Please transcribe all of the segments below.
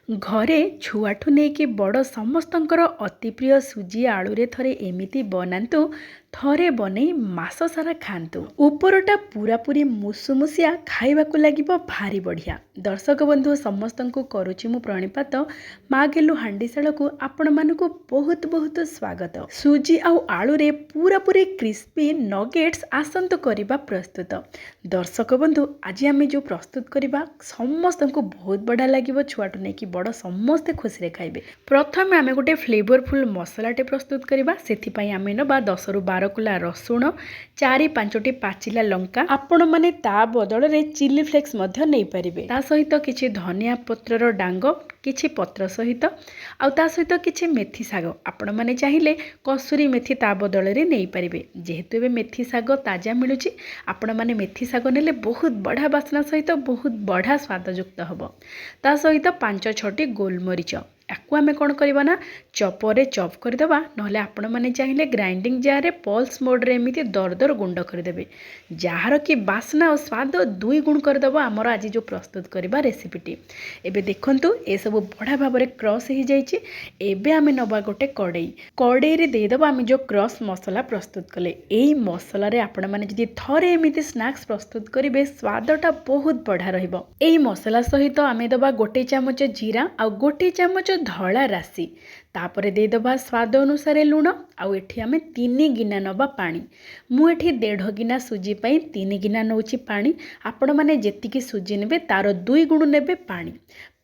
घरे छुआठू नेकी बड़ समस्तंकर अति प्रिय सुजी आलूरे थरे एमिति बनातु थरे बनै मास सारा खातु। उपरटा पूरापूरी मुसुमुसिया खाइबाकू लागिबो भारी बढ़िया। दर्शक बंधु समस्तंकु करुछि मु प्रणिपात माँ गेलु हांडीशाल को आपण मानकु बहुत बहुत स्वागत। सुजी आउ आलूरे पूरापूरी क्रिस्पी नगेट्स आसंतु करिबा प्रस्तुत। दर्शक बंधु आज आमे जो प्रस्तुत करिबा समस्तंकु बहुत बढ़िया लागिबो। छुआटू नेकी बड़ समस्ते खुशी रे खाइबे। प्रथम आमे गोटे फ्लेवरफुल मसलाटे प्रस्तुत करिबा। सेथि पई आमे नबा 10 रु 12 कुला रसुण, 4-5टी पाचिला लंका, आपण माने ता बदल रे चिली फ्लेक्स मध्य नै परिबे। ता सहित किछि धनिया पत्रर डांग, किछि पत्र सहित आउ ता सहित किछि मेथी साग, आपण माने चाहिए कसुरी मेथी ता बदल रे नै परिबे। जेहेतु एबे मेथी साग ताजा मिलुछि, आपण माने मेथी साग नेले बहुत बढ़िया बास्ना सहित बहुत बढ़िया स्वादयुक्त हबो। ता सहित 5-6टी गोलमरीच, याकू आमे कौन करबा ना चपर चप करदेबा, नहले आपण माने चाहिए ग्राइंडिंग जार रे पल्स मोड रे एमिति दरदर गुंड करदेबे, जार कि बास्ना और स्वाद 2 गुण करदेबा आमर आज जो प्रस्तुत करबा रेसिपीटी। एबे देखंतु ए सब बढ़िया भाव में क्रॉस हो जाइए। एबे आमे नबा गोटे कड़ई रे देदेबा आमे जो क्रॉस मसला प्रस्तुत कले। एई मसला रे आपण माने जदि थरे एमिति स्नैक्स प्रस्तुत करिवे स्वादटा बहुत बढ़िया रहिबो। एई मसला सहित आमे दबा 1 चामच जीरा आ 1 चामच धला राशि, तापरे देदेबा स्वाद अनुसार लुण, आउ एठी आमे 3 गिना नबा पानी। मु एठी 1.5 गिना सुजी पई 3 गिना नउची पानी। आपण माने जेतिकी सुजी नेबे तार 2 गुण नेबे पानी।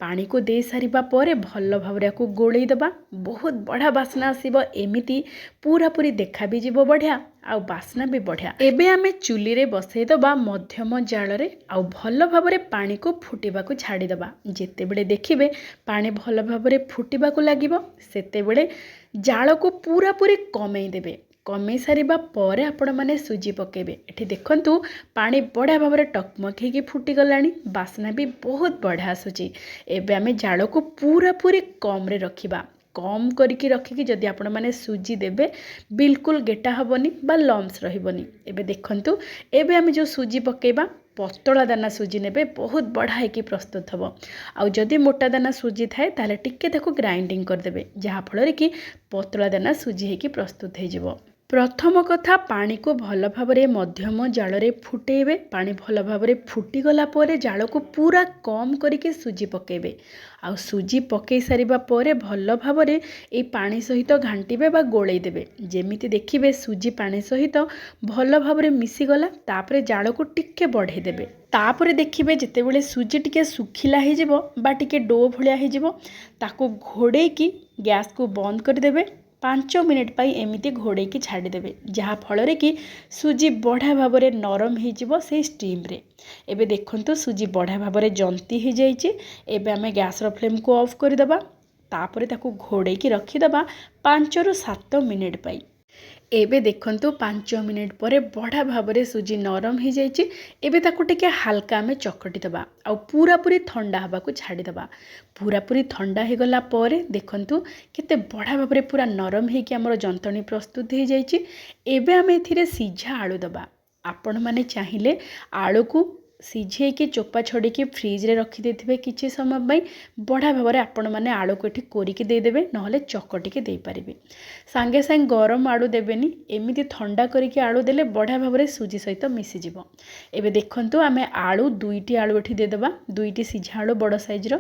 पानी को दे सारिबा परे भल भावरे को गोळेई दबा। बहुत बढ़िया बास्ना आसीबो, एमिति पूरा पूरी देखा भी जीवो बढ़िया आउ बास्ना भी बढ़िया। एबे आमे चुली रे बसई दबा मध्यम जाल रे, आउ भल भावरे पानी को फुटिबा को छाड़ी दबा। जेते बेले देखिबे पानी भल भावरे फुटिबा को लागिबो, सेते बेले जाल को पूरा पूरी कमेई देबे। कमेई सारिबा परे आपण माने सुजी पकेबे। एठी देखंतु पानी बढ़िया भावरे टकमक हेकी फुटी गलानी, बास्ना भी बहुत बढ़िया आसुची। एबे आमे जाल को पूरा पूरी कम रे रखिबा। कम करिकी रखिकी जदि आपण माने सुजी देबे बिल्कुल गेटा हबनी बा लम्स रहिबनी। एबे देखंतु एबे आमे जो सुजी पकेबा पतला दाना सुजी नेबे, बहुत बढ़िया हेकी प्रस्तुत हबो। आउ जदि मोटा दाना सुजी थाए ताले टिके ताको ग्राइंडिंग कर देबे, जहा फल रे कि पतला दाना सुजी हेकी प्रस्तुत हे जिवो। प्रथम कथा पानी को भल भावरे मध्यम जाल रे फुटेबे। पानी भल भावरे फुटी गला परे जाल को पूरा कम करिके सुजी पकेबे। आउ सुजी पकई सारिबा परे भल भावरे ए पानी सहित घांटीबे बा गोळेई देबे। जेमिति देखिबे सुजी पानी सहित भल भावरे मिसी गला, तापरे जाल को टिके बढ़े देबे। तापरे देखिबे जेतेबेले सुजी टिके सुखिला हे जिवो बा टिके डो भलिया हे जिवो, ताको घोड़े की गैस को बंद कर देबे। 5 मिनिट पाई एमिति घोड़े की छाड़ी देबे, जहा फल रे कि सुजी बढ़िया भावरे नरम हे जिवो से स्टीम रे। एबे देखंतु सुजी बढ़िया भावरे जंती हे जाइछि। एबे आमे गैस रो फ्लेम को ऑफ कर देबा, तापरे ताको घोड़े की रखी देबा 5 रु 7 मिनिट पाई। एबे देखंतु 5 मिनिट परे बढ़िया भावरे सुजी नरम हो जाइछि। एबे ताको टिके हल्का में चकटी दबा, आउ पूरा पूरी ठंडा हवा को छाड़ी दबा। पूरा पूरी ठंडा हो गला परे देखंतु केते बढ़िया भावरे पूरा नरम हे कि हमर जंतणी प्रस्तुत हो जाइछि। एबे आमे एथिरे सिझा आलू दबा। आपण माने चाहिए आलू को सीझे कि चोपा छड़ी की फ्रिज रे रखी देथिबे किछि समय पई। बढ़िया भावरे आपण माने आलू को एठी कोरिकी दे देबे, नहले चकटिके दे पारिबे। सांगे सांगे गरम आलू देबेनी, एमिति ठंडा करिकी आलू देले बढ़िया भावरे सुजी सहित मिसी जिवो। एबे देखंतु आमे आलू 2टी आलू एठी दे देबा। 2टी सिझा आलू बड़ साइज रो।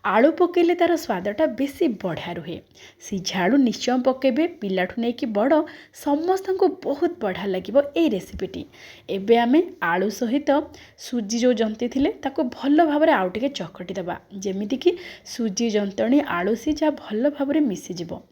आलू पकेले तार स्वादटा बेसी बढ़िया रुहे। सिझा आलू निश्चय पकेबे, पिलाठू नै कि बड़ समस्तंको बहुत बढ़िया लागिबो ए रेसिपीटी। एबे आमे आलू सहित सुजी जो जंती थिले ताको भल भावरे आउ टिके चकटी दबा, जेमिति कि सुजी जंतणी आलू सिझा भल भावरे मिसी जिवो।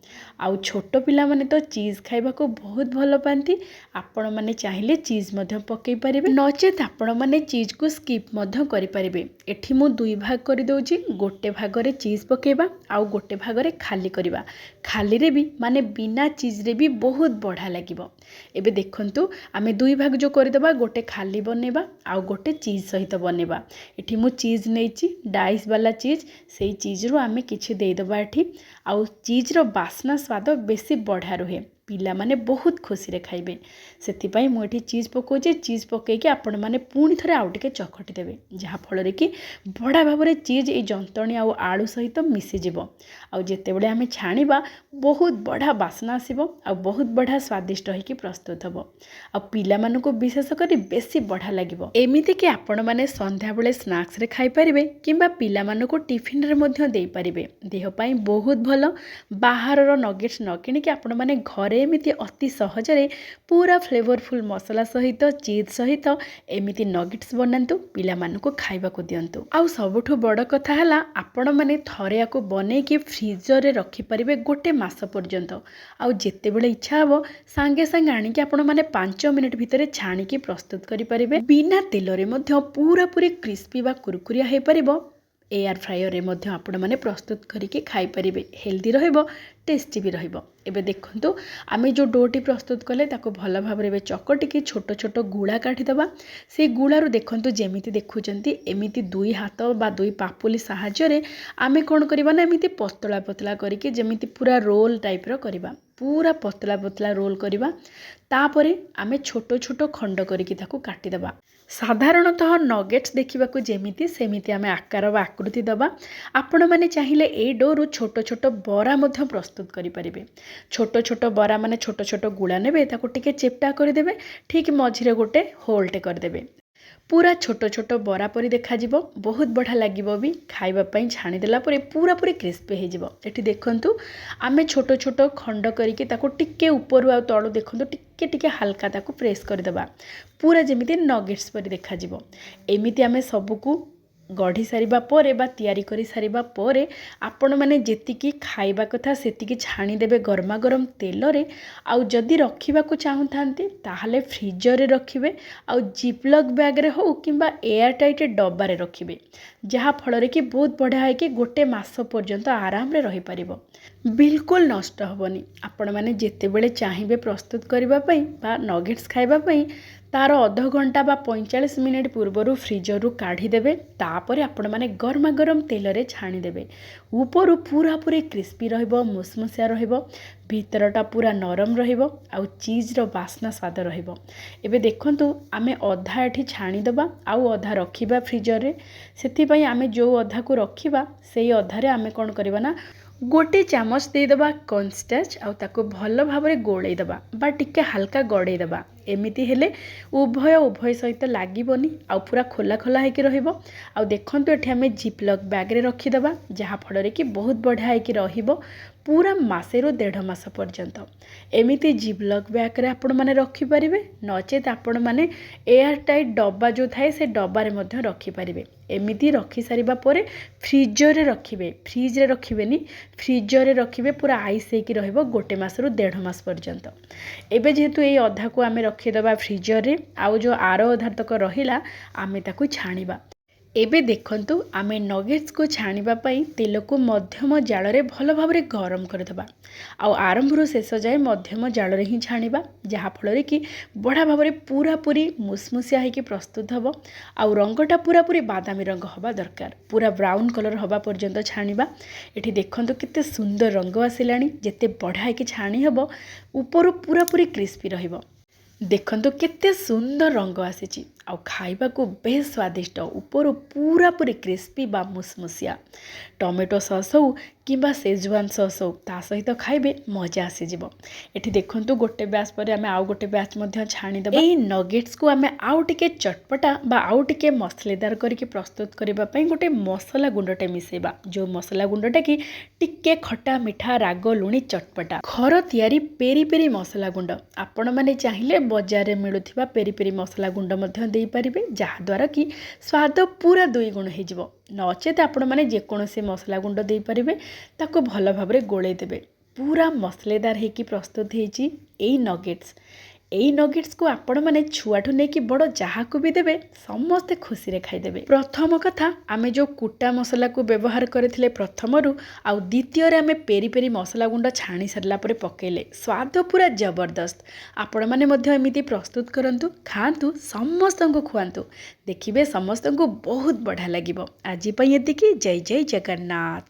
आउ छोट पिला माने तो चीज खाइबा को बहुत भल पांती। आपण माने चाहिए चीज मध्य पकई पारिबे, नचेत आपण माने चीज को स्किप मध्य करि पारिबे। एठी मु 2 भाग करि दउची, गोटे भागरे चीज पकेबा आउ गोटे भागरे खाली करिबा। खाली रे भी माने बिना चीज रे भी बहुत बढ़िया लागिबो। एबे देखंतु आमे 2 भाग जो करि दबा, गोटे खाली बनेबा आउ गोटे चीज सहित बनेबा। एठी मु चीज नेची डाइस वाला चीज, सेई चीज रो आमे किछि देई दबा एठी। आउ चीज रो बास्ना स्वाद बेसी बढ़िया रुहे। ପିଲାମାନେ ବହୁତ ଖୁସିରେ ଖାଇବେ। ସେଥିପାଇଁ ମୁଁ ଏଠି ଚିଜ୍ ପକାଉଛି। ଚିଜ୍ ପକାଇକି ଆପଣମାନେ ପୁଣି ଥରେ ଆଉ ଟିକେ ଚକଟି ଦେବେ, ଯାହାଫଳରେ କି ବଢ଼ିଆ ଭାବରେ ଚିଜ୍ ଏଇ ଯନ୍ତଣୀ ଆଉ ଆଳୁ ସହିତ ମିଶିଯିବ। ଆଉ ଯେତେବେଳେ ଆମେ ଛାଣିବା ବହୁତ ବଢ଼ିଆ ବାସ୍ନା ଆସିବ ଆଉ ବହୁତ ବଢ଼ିଆ ସ୍ୱାଦିଷ୍ଟ ହେଇକି ପ୍ରସ୍ତୁତ ହେବ। ଆଉ ପିଲାମାନଙ୍କୁ ବିଶେଷ କରି ବେଶୀ ବଢ଼ିଆ ଲାଗିବ। ଏମିତିକି ଆପଣମାନେ ସନ୍ଧ୍ୟାବେଳେ ସ୍ନାକ୍ସରେ ଖାଇପାରିବେ କିମ୍ବା ପିଲାମାନଙ୍କୁ ଟିଫିନରେ ମଧ୍ୟ ଦେଇପାରିବେ। ଦେହ ପାଇଁ ବହୁତ ଭଲ। ବାହାରର ନଗେଟ୍ସ ନ କିଣିକି ଆପଣମାନେ ଘରେ ଏମିତି ଅତି ସହଜରେ ପୁରା ଫ୍ଲେଭରଫୁଲ୍ ମସଲା ସହିତ ଚିଜ୍ ସହିତ ଏମିତି ନଗେଟ୍ସ ବନାନ୍ତୁ, ପିଲାମାନଙ୍କୁ ଖାଇବାକୁ ଦିଅନ୍ତୁ। ଆଉ ସବୁଠୁ ବଡ଼ କଥା ହେଲା ଆପଣମାନେ ଥରେ ୟାକୁ ବନେଇକି ଫ୍ରିଜରରେ ରଖିପାରିବେ 1 ମାସ ପର୍ଯ୍ୟନ୍ତ। ଆଉ ଯେତେବେଳେ ଇଚ୍ଛା ହେବ ସାଙ୍ଗେ ସାଙ୍ଗେ ଆଣିକି ଆପଣମାନେ 5 ମିନିଟ୍ ଭିତରେ ଛାଣିକି ପ୍ରସ୍ତୁତ କରିପାରିବେ। ବିନା ତେଲରେ ମଧ୍ୟ ପୁରାପୁରି କ୍ରିସ୍ପି ବା କୁରକୁରିଆ ହେଇପାରିବ। ଏୟାର ଫ୍ରାୟରରେ ମଧ୍ୟ ଆପଣମାନେ ପ୍ରସ୍ତୁତ କରିକି ଖାଇପାରିବେ। ହେଲ୍ଦି ରହିବ, ଟେଷ୍ଟି ବି ରହିବ। ଏବେ ଦେଖନ୍ତୁ ଆମେ ଯେଉଁ ଡୋଟି ପ୍ରସ୍ତୁତ କଲେ ତାକୁ ଭଲ ଭାବରେ ଏବେ ଚକଟିକି ଛୋଟ ଛୋଟ ଗୁଳା କାଢ଼ିଦେବା। ସେଇ ଗୁଳାରୁ ଦେଖନ୍ତୁ ଯେମିତି ଦେଖୁଛନ୍ତି ଏମିତି 2 ହାତ ବା 2 ପାପୁଲି ସାହାଯ୍ୟରେ ଆମେ କ'ଣ କରିବା ନା ଏମିତି ପତଳା ପତଳା କରିକି ଯେମିତି ପୁରା ରୋଲ୍ ଟାଇପ୍ର କରିବା। ପୁରା ପତଳା ପତଳା ରୋଲ୍ କରିବା। ତାପରେ ଆମେ ଛୋଟ ଛୋଟ ଖଣ୍ଡ କରିକି ତାକୁ କାଟିଦେବା। ସାଧାରଣତଃ ନଗେଟ୍ସ ଦେଖିବାକୁ ଯେମିତି ସେମିତି ଆମେ ଆକାର ବା ଆକୃତି ଦେବା। ଆପଣମାନେ ଚାହିଁଲେ ଏଇ ଡୋରୁ ଛୋଟ ଛୋଟ ବରା ମଧ୍ୟ ପ୍ରସ୍ତୁତ କରିପାରିବେ। ଛୋଟ ଛୋଟ ବରା ମାନେ ଛୋଟ ଛୋଟ ଗୁଳା ନେବେ, ତାକୁ ଟିକେ ଚେପ୍ଟା କରିଦେବେ, ଠିକ୍ ମଝିରେ ଗୋଟେ ହୋଲ୍ଟେ କରିଦେବେ। ପୁରା ଛୋଟ ଛୋଟ ବରା ପରି ଦେଖାଯିବ, ବହୁତ ବଢ଼ିଆ ଲାଗିବ ବି। ଖାଇବା ପାଇଁ ଛାଣିଦେଲା ପରେ ପୁରାପୁରି କ୍ରିସ୍ପି ହେଇଯିବ। ଏଠି ଦେଖନ୍ତୁ ଆମେ ଛୋଟ ଛୋଟ ଖଣ୍ଡ କରିକି ତାକୁ ଟିକେ ଉପରୁ ଆଉ ତଳୁ ଦେଖନ୍ତୁ ଟିକେ ଟିକେ ହାଲକା ତାକୁ ପ୍ରେସ୍ କରିଦେବା, ପୁରା ଯେମିତି ନଗେଟ୍ସ ପରି ଦେଖାଯିବ। ଏମିତି ଆମେ ସବୁକୁ ଗଢ଼ି ସାରିବା ପରେ ବା ତିଆରି କରି ସାରିବା ପରେ ଆପଣମାନେ ଯେତିକି ଖାଇବା କଥା ସେତିକି ଛାଣିଦେବେ ଗରମା ଗରମ ତେଲରେ। ଆଉ ଯଦି ରଖିବାକୁ ଚାହୁଁଥାନ୍ତି ତାହେଲେ ଫ୍ରିଜରରେ ରଖିବେ, ଆଉ ଜିପ୍ଲକ୍ ବ୍ୟାଗ୍ରେ ହେଉ କିମ୍ବା ଏୟାର ଟାଇଟ୍ ଡବାରେ ରଖିବେ, ଯାହାଫଳରେ କି ବହୁତ ବଢ଼ିଆ ହେଇକି 1 ମାସ ପର୍ଯ୍ୟନ୍ତ ଆରାମରେ ରହିପାରିବ। ବିଲକୁଲ ନଷ୍ଟ ହେବନି। ଆପଣମାନେ ଯେତେବେଳେ ଚାହିଁବେ ପ୍ରସ୍ତୁତ କରିବା ପାଇଁ ବା ନଗେଟ୍ସ ଖାଇବା ପାଇଁ ତାର ଅଧଘଣ୍ଟା ବା 45 ମିନିଟ୍ ପୂର୍ବରୁ ଫ୍ରିଜରରୁ କାଢ଼ିଦେବେ। ତାପରେ ଆପଣମାନେ ଗରମା ଗରମ ତେଲରେ ଛାଣିଦେବେ। ଉପରୁ ପୁରାପୁରି କ୍ରିସ୍ପି ରହିବ, ମୁସମୁସିଆ ରହିବ, ଭିତରଟା ପୁରା ନରମ ରହିବ ଆଉ ଚିଜ୍ର ବାସ୍ନା ସ୍ୱାଦ ରହିବ। ଏବେ ଦେଖନ୍ତୁ ଆମେ ଅଧା ଏଠି ଛାଣିଦେବା ଆଉ ଅଧା ରଖିବା ଫ୍ରିଜରରେ। ସେଥିପାଇଁ ଆମେ ଯେଉଁ ଅଧାକୁ ରଖିବା ସେଇ ଅଧାରେ ଆମେ କ'ଣ କରିବା ନା 1 ଚାମଚ ଦେଇଦେବା କର୍ନଷ୍ଟାର୍ଚ୍ଚ ଆଉ ତାକୁ ଭଲ ଭାବରେ ଗୋଳେଇ ଦେବା ବା ଟିକେ ହାଲକା ଗଡ଼େଇ ଦେବା। ଏମିତି ହେଲେ ଉଭୟ ସହିତ ଲାଗିବନି ଆଉ ପୁରା ଖୋଲା ଖୋଲା ହେଇକି ରହିବ। ଆଉ ଦେଖନ୍ତୁ ଏଠି ଆମେ ଜିପ୍ଲକ୍ ବ୍ୟାଗ୍ରେ ରଖିଦେବା, ଯାହାଫଳରେ କି ବହୁତ ବଢ଼ିଆ ହେଇକି ରହିବ ପୁରା ମାସେରୁ 1.5 ମାସ ପର୍ଯ୍ୟନ୍ତ। ଏମିତି ଜିପ୍ଲକ୍ ବ୍ୟାଗ୍ରେ ଆପଣମାନେ ରଖିପାରିବେ, ନଚେତ୍ ଆପଣମାନେ ଏୟାର ଟାଇଟ୍ ଡବା ଯେଉଁ ଥାଏ ସେ ଡବାରେ ମଧ୍ୟ ରଖିପାରିବେ। ଏମିତି ରଖିସାରିବା ପରେ ଫ୍ରିଜରରେ ରଖିବେ, ଫ୍ରିଜରେ ରଖିବେନି, ଫ୍ରିଜରରେ ରଖିବେ, ପୁରା ଆଇସ୍ ହେଇକି ରହିବ 1 ମାସରୁ 1.5 ମାସ ପର୍ଯ୍ୟନ୍ତ। ଏବେ ଯେହେତୁ ଏଇ ଅଧାକୁ ଆମେ ରଖିଦେବା ଫ୍ରିଜରରେ, ଆଉ ଯେଉଁ ଆର ଅଧା ତକ ରହିଲା ଆମେ ତାକୁ ଛାଣିବା। ଏବେ ଦେଖନ୍ତୁ ଆମେ ନଗେଟ୍ସକୁ ଛାଣିବା ପାଇଁ ତେଲକୁ ମଧ୍ୟମ ଜାଳରେ ଭଲ ଭାବରେ ଗରମ କରିଦେବା। ଆଉ ଆରମ୍ଭରୁ ଶେଷ ଯାଏ ମଧ୍ୟମ ଜାଳରେ ହିଁ ଛାଣିବା, ଯାହାଫଳରେ କି ବଢ଼ିଆ ଭାବରେ ପୁରାପୁରି ମୁସମୁସିଆ ହେଇକି ପ୍ରସ୍ତୁତ ହେବ। ଆଉ ରଙ୍ଗଟା ପୁରାପୁରି ବାଦାମୀ ରଙ୍ଗ ହେବା ଦରକାର, ପୁରା ବ୍ରାଉନ୍ କଲର୍ ହେବା ପର୍ଯ୍ୟନ୍ତ ଛାଣିବା। ଏଠି ଦେଖନ୍ତୁ କେତେ ସୁନ୍ଦର ରଙ୍ଗ ଆସିଲାଣି। ଯେତେ ବଢ଼ିଆ ହେଇକି ଛାଣି ହେବ ଉପରୁ ପୁରାପୁରି କ୍ରିସ୍ପି ରହିବ। ଦେଖନ୍ତୁ କେତେ ସୁନ୍ଦର ରଙ୍ଗ ଆସିଛି ଆଉ ଖାଇବାକୁ ବେଶ ସ୍ୱାଦିଷ୍ଟ, ଉପରୁ ପୁରାପୁରି କ୍ରିସ୍ପି ବା ମୁସମୁସିଆ। ଟମାଟୋ ସସ୍ ହେଉ କିମ୍ବା ସେଜୱାନ୍ ସସ୍ ହେଉ ତା ସହିତ ଖାଇବେ ମଜା ଆସିଯିବ। ଏଠି ଦେଖନ୍ତୁ 1 ବ୍ୟାଚ୍ ପରେ ଆମେ ଆଉ 1 ବ୍ୟାଚ୍ ମଧ୍ୟ ଛାଣିଦେବା। ଏଇ ନଗେଟ୍ସକୁ ଆମେ ଆଉ ଟିକେ ଚଟପଟା ବା ଆଉ ଟିକେ ମସଲେଦାର କରିକି ପ୍ରସ୍ତୁତ କରିବା ପାଇଁ ଗୋଟେ ମସଲା ଗୁଣ୍ଡଟେ ମିଶାଇବା, ଯେଉଁ ମସଲା ଗୁଣ୍ଡଟା କି ଟିକେ ଖଟା ମିଠା ରାଗ ଲୁଣି ଚଟପଟା। ଘର ତିଆରି ପେରି ପେରି ମସଲା ଗୁଣ୍ଡ। ଆପଣମାନେ ଚାହିଁଲେ ବଜାରରେ ମିଳୁଥିବା ପେରି ପେରି ମସଲା ଗୁଣ୍ଡ ମଧ୍ୟ ଦେଇପାରିବେ, ଯାହାଦ୍ୱାରା କି ସ୍ୱାଦ ପୁରା 2 ଗୁଣ ହେଇଯିବ। ନଚେତ୍ ଆପଣମାନେ ଯେକୌଣସି ମସଲା ଗୁଣ୍ଡ ଦେଇପାରିବେ, ତାକୁ ଭଲ ଭାବରେ ଗୋଳେଇ ଦେବେ। ପୁରା ମସଲେଦାର ହେଇକି ପ୍ରସ୍ତୁତ ହେଇଛି ଏଇ ନଗେଟ୍ସ। ଏଇ ନଗେଟ୍ସକୁ ଆପଣମାନେ ଛୁଆଠୁ ନେଇକି ବଡ଼ ଯାହାକୁ ବି ଦେବେ ସମସ୍ତେ ଖୁସିରେ ଖାଇଦେବେ। ପ୍ରଥମ କଥା ଆମେ ଯେଉଁ କୁଟା ମସଲାକୁ ବ୍ୟବହାର କରିଥିଲେ ପ୍ରଥମରୁ, ଆଉ ଦ୍ୱିତୀୟରେ ଆମେ ପେରି ପେରି ମସଲା ଗୁଣ୍ଡ ଛାଣି ସାରିଲା ପରେ ପକାଇଲେ, ସ୍ୱାଦ ପୁରା ଜବରଦସ୍ତ। ଆପଣମାନେ ମଧ୍ୟ ଏମିତି ପ୍ରସ୍ତୁତ କରନ୍ତୁ, ଖାଆନ୍ତୁ, ସମସ୍ତଙ୍କୁ ଖୁଆନ୍ତୁ, ଦେଖିବେ ସମସ୍ତଙ୍କୁ ବହୁତ ବଢ଼ିଆ ଲାଗିବ। ଆଜି ପାଇଁ ଏତିକି। ଜୟ ଜୟ ଜଗନ୍ନାଥ।